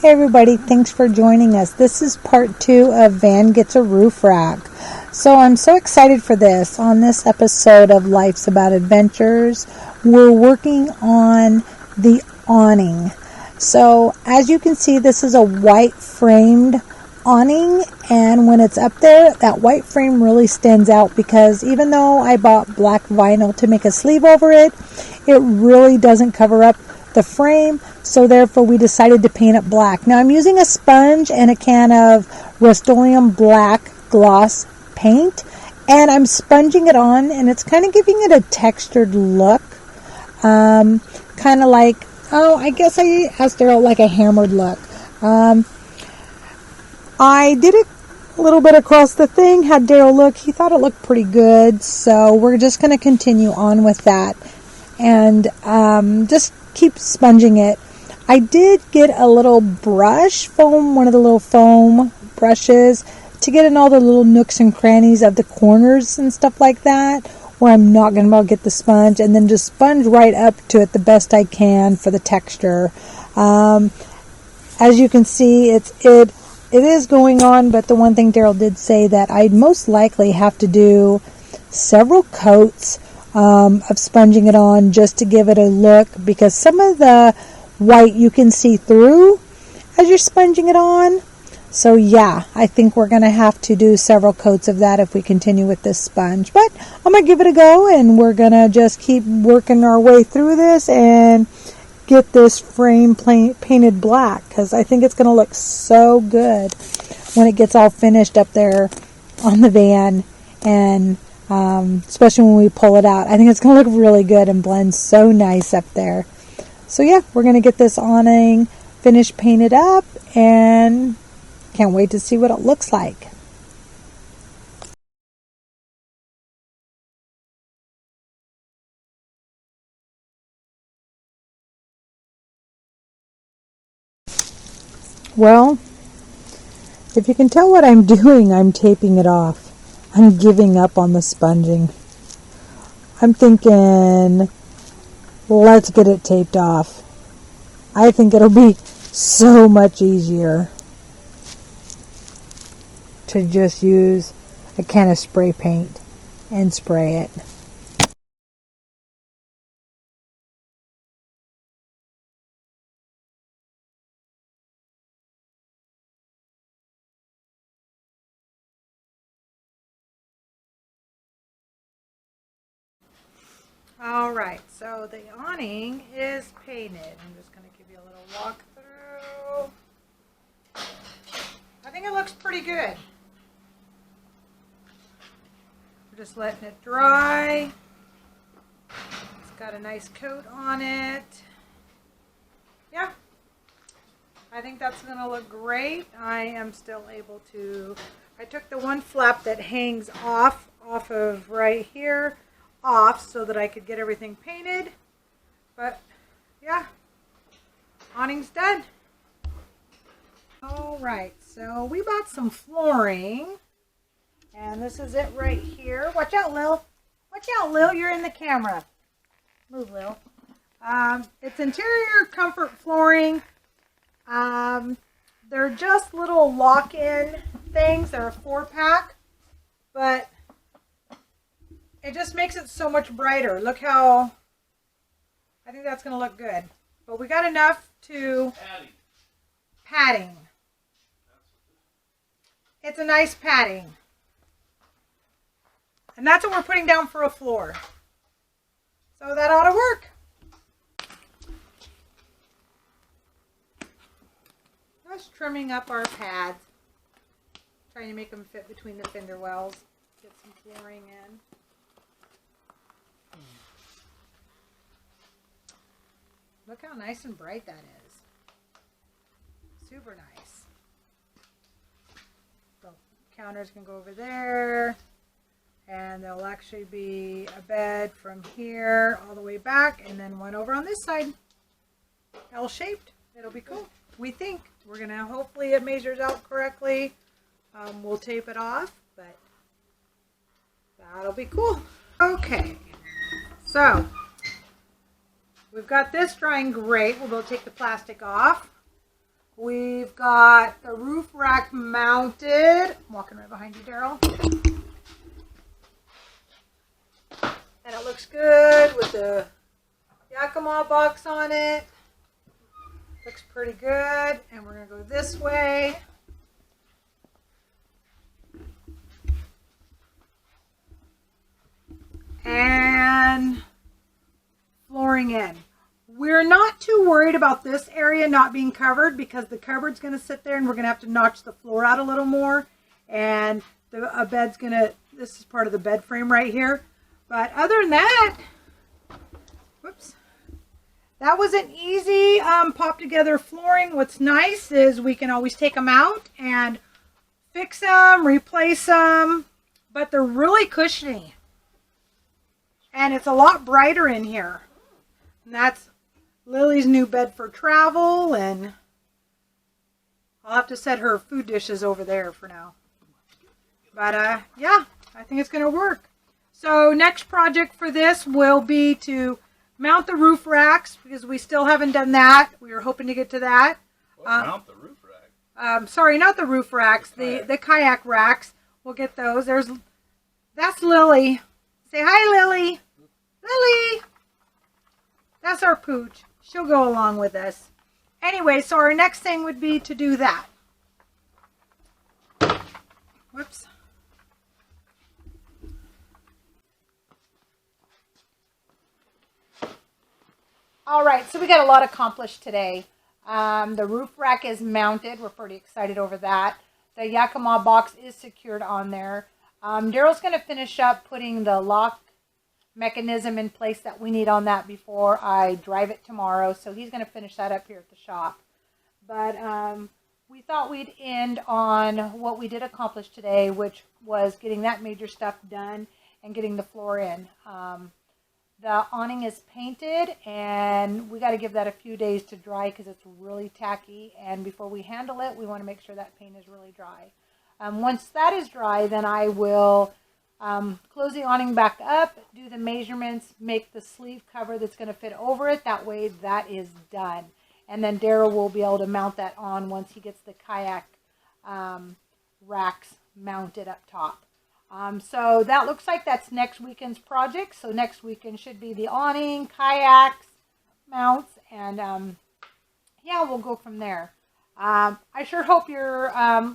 Hey everybody, thanks for joining us. This is part 2 of Van Gets a Roof Rack. So I'm so excited for this. On this episode of Life's About Adventures, we're working on the awning. So as you can see, this is a white framed awning, and when it's up there, that white frame really stands out because even though I bought black vinyl to make a sleeve over it, it really doesn't cover up the frame, so therefore we decided to paint it black. Now I'm using a sponge and a can of Rust-Oleum black gloss paint, and I'm sponging it on, and it's kind of giving it a textured look, kind of like, I guess I asked Daryl, like a hammered look. I did it a little bit across the thing, had Daryl look, he thought it looked pretty good, so we're just going to continue on with that and just keep sponging it. I did get a little brush foam, one of the little foam brushes, to get in all the little nooks and crannies of the corners and stuff like that, where I'm not going to get the sponge, and then just sponge right up to it the best I can for the texture. As you can see, it is going on, but the one thing Daryl did say that I'd most likely have to do several coats of sponging it on just to give it a look, because some of the white you can see through as you're sponging it on. So yeah, I think we're going to have to do several coats of that if we continue with this sponge. But I'm going to give it a go, and we're going to just keep working our way through this and get this frame painted black, because I think it's going to look so good when it gets all finished up there on the van, and especially when we pull it out. I think it's going to look really good and blend so nice up there. So yeah, we're going to get this awning finished, painted up, and can't wait to see what it looks like. Well, if you can tell what I'm doing, I'm taping it off. I'm giving up on the sponging. I'm thinking, let's get it taped off. I think it'll be so much easier to just use a can of spray paint and spray it. All right, so the awning is painted. I'm just going to give you a little walkthrough. I think it looks pretty good. We're just letting it dry. It's got a nice coat on it. Yeah, I think that's going to look great. I am still able to, I took the one flap that hangs off of right here off so that I could get everything painted. But yeah, awning's done. All right, so we bought some flooring, and this is it right here. Watch out, Lil. Watch out, Lil. You're in the camera. Move, Lil. It's interior comfort flooring. They're just little lock-in things. They're a 4-pack, but it just makes it so much brighter. Look how, I think that's going to look good. But we got enough to, padding. It's a nice padding. And that's what we're putting down for a floor. So that ought to work. Just trimming up our pads. Trying to make them fit between the fender wells. Get some flooring in. Look how nice and bright that is. Super nice. The counters can go over there, and there'll actually be a bed from here all the way back, and then one over on this side. L-shaped. It'll be cool. We think we're going to, hopefully it measures out correctly. We'll tape it off, but that'll be cool. Okay, so we've got this drying great. We'll go take the plastic off. We got the roof rack mounted. I'm walking right behind you, Daryl. And it looks good with the Yakima box on it. Looks pretty good. And we're going to go this way. And flooring in. We're not too worried about this area not being covered because the cupboard's going to sit there and we're going to have to notch the floor out a little more. And the bed's going to, this is part of the bed frame right here. But other than that, whoops, that was an easy pop together flooring. What's nice is we can always take them out and fix them, replace them, but they're really cushiony. And it's a lot brighter in here. And that's Lily's new bed for travel, and I'll have to set her food dishes over there for now. But yeah, I think it's going to work. So next project for this will be to mount the roof racks, because we still haven't done that. We were hoping to get to that. Mount the roof rack? Sorry, not the roof racks, the kayak racks. We'll get those. That's Lily. Say hi, Lily. Lily! That's our pooch. She'll go along with us. Anyway, so our next thing would be to do that. Whoops. All right, so we got a lot accomplished today. The roof rack is mounted. We're pretty excited over that. The Yakima box is secured on there. Daryl's going to finish up putting the lock mechanism in place that we need on that before I drive it tomorrow. So he's going to finish that up here at the shop. But we thought we'd end on what we did accomplish today, which was getting that major stuff done and getting the floor in. The awning is painted, and we got to give that a few days to dry because it's really tacky. And before we handle it, we want to make sure that paint is really dry. Once that is dry, then I will close the awning back up, do the measurements, make the sleeve cover that's going to fit over it. That way that is done. And then Daryl will be able to mount that on once he gets the kayak racks mounted up top. So that looks like that's next weekend's project. So next weekend should be the awning, kayaks, mounts, and yeah, we'll go from there. I sure hope you're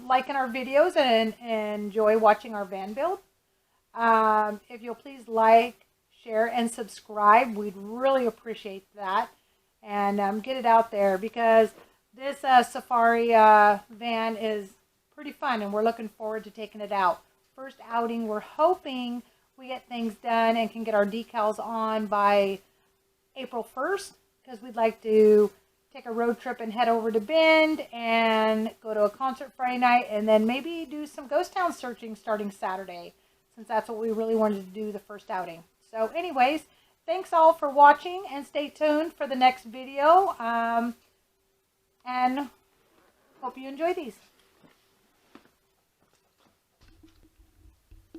liking our videos and enjoy watching our van build. If you'll please like, share, and subscribe, we'd really appreciate that. And get it out there, because this safari van is pretty fun, and we're looking forward to taking it out. First outing, we're hoping we get things done and can get our decals on by April 1st, because we'd like to take a road trip and head over to Bend and go to a concert Friday night, and then maybe do some ghost town searching starting Saturday, since that's what we really wanted to do the first outing. So anyways, thanks all for watching, and stay tuned for the next video, and hope you enjoy these.